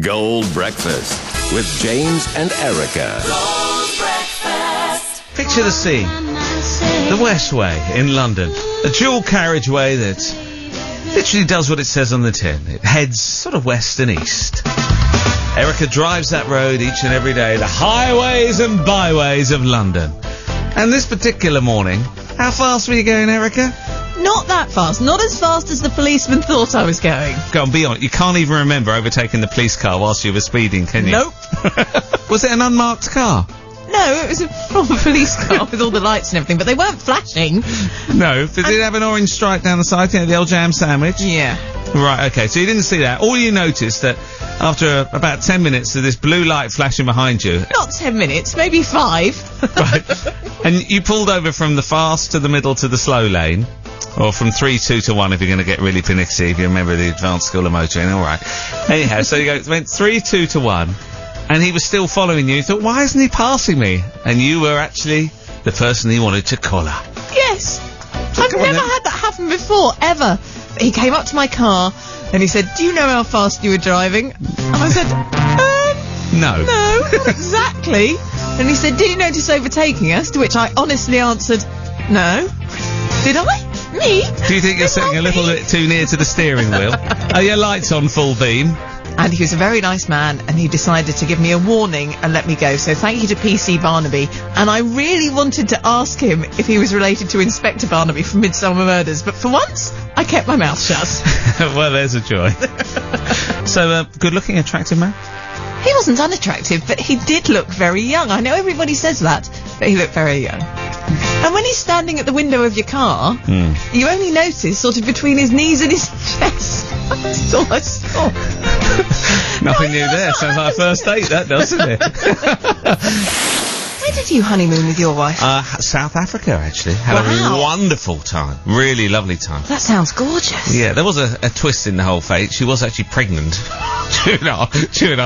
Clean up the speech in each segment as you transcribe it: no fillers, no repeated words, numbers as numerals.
Gold Breakfast with James and Erica. Gold Breakfast. Picture the scene. The Westway in London. A dual carriageway that literally does what it says on the tin. It heads sort of west and east. Erica drives that road each and every day. The highways and byways of London. And this particular morning, how fast were you going, Erica? Not that fast. Not as fast as the policeman thought I was going. Go on, be honest. You can't even remember overtaking the police car whilst you were speeding, can you? Nope. Was it an unmarked car? No, it was a proper police car with all the lights and everything, but they weren't flashing. No. Did it have an orange stripe down the side, the old jam sandwich? Yeah. Right, okay, so you didn't see that. All you noticed that after about 10 minutes of this blue light flashing behind you... Not 10 minutes, maybe 5. Right. And you pulled over from the fast to the middle to the slow lane. Or from 3, 2 to 1 if you're going to get really finicky, if you remember the advanced school of motoring, alright. Anyhow, so you went 3, 2 to 1, and he was still following you. You thought, why isn't he passing me? And you were actually the person he wanted to collar. Yes. I've never had that happen before, ever. He came up to my car, and he said, do you know how fast you were driving? And I said, No. No, not exactly. And he said, did you notice overtaking us? To which I honestly answered, no. Did I? Me? Do you think you're sitting a little bit too near to the steering wheel? Are your lights on full beam? And he was a very nice man, and he decided to give me a warning and let me go. So thank you to PC Barnaby. And I really wanted to ask him if he was related to Inspector Barnaby from Midsomer Murders, but for once, I kept my mouth shut. Well, there's a joy. So, good-looking, attractive man? He wasn't unattractive, but he did look very young. I know everybody says that, but he looked very young. And when he's standing at the window of your car, you only notice sort of between his knees and his chest. That's all I saw. Nothing new there. Sounds like a first date, that, doesn't it? Where did you honeymoon with your wife? South Africa, actually. Had a wonderful time. Really lovely time. That sounds gorgeous. Yeah, there was a twist in the whole fate. She was actually pregnant. during our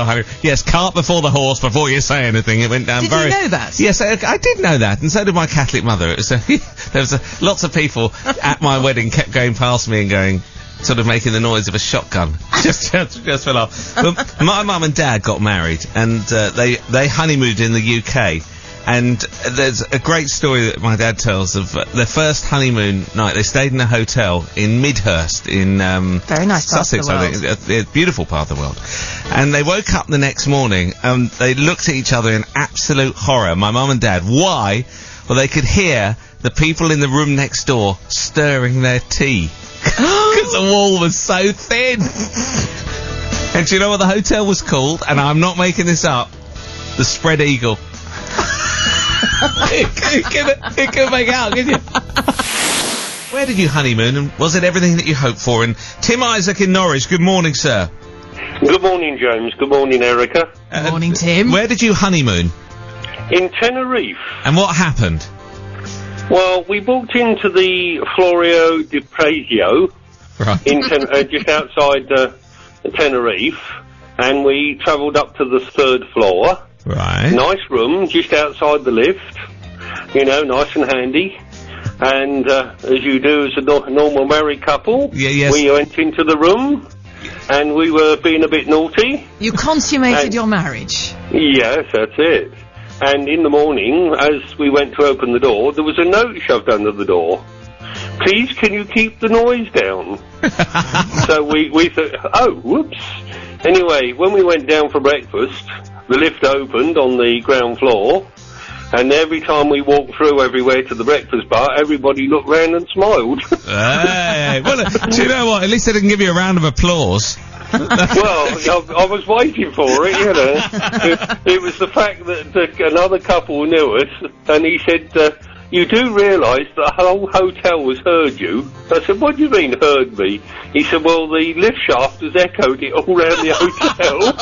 honeymoon. Yes, cart before the horse, before you say anything. It went down Did very... you know that? Yes, I did know that, and so did my Catholic mother. It was there was lots of people at my wedding kept going past me and going... sort of making the noise of a shotgun. just for laugh. Well, my mum and dad got married, and they honeymooned in the UK. And there's a great story that my dad tells of their first honeymoon night. They stayed in a hotel in Midhurst in very nice Sussex, part of the world. I think, a beautiful part of the world. And they woke up the next morning and they looked at each other in absolute horror. My mum and dad. Why? Well, they could hear the people in the room next door stirring their tea. Because the wall was so thin. And do you know what the hotel was called? And I'm not making this up. The Spread Eagle. You couldn't make out, could you? Where did you honeymoon, and was it everything that you hoped for? And Tim Isaac in Norwich, good morning, sir. Good morning, James. Good morning, Erica. Good morning, Tim. Where did you honeymoon? In Tenerife. And what happened? Well, we walked into the Florio di Prazio, Right. in just outside Tenerife, and we travelled up to the 3rd floor. Right. Nice room, just outside the lift. You know, nice and handy. And as you do as a normal married couple, yes. we went into the room, and we were being a bit naughty. You consummated your marriage. Yes, that's it. And in the morning, as we went to open the door, there was a note shoved under the door. Please, can you keep the noise down? So we thought, oh, whoops. Anyway, when we went down for breakfast, the lift opened on the ground floor, and every time we walked through everywhere to the breakfast bar, everybody looked round and smiled. Hey, well, do you know what? At least they didn't give you a round of applause. Well, I was waiting for it, you know. It was the fact that another couple knew us, and he said, you do realise the whole hotel has heard you? I said, what do you mean, heard me? He said, well, the lift shaft has echoed it all round the hotel.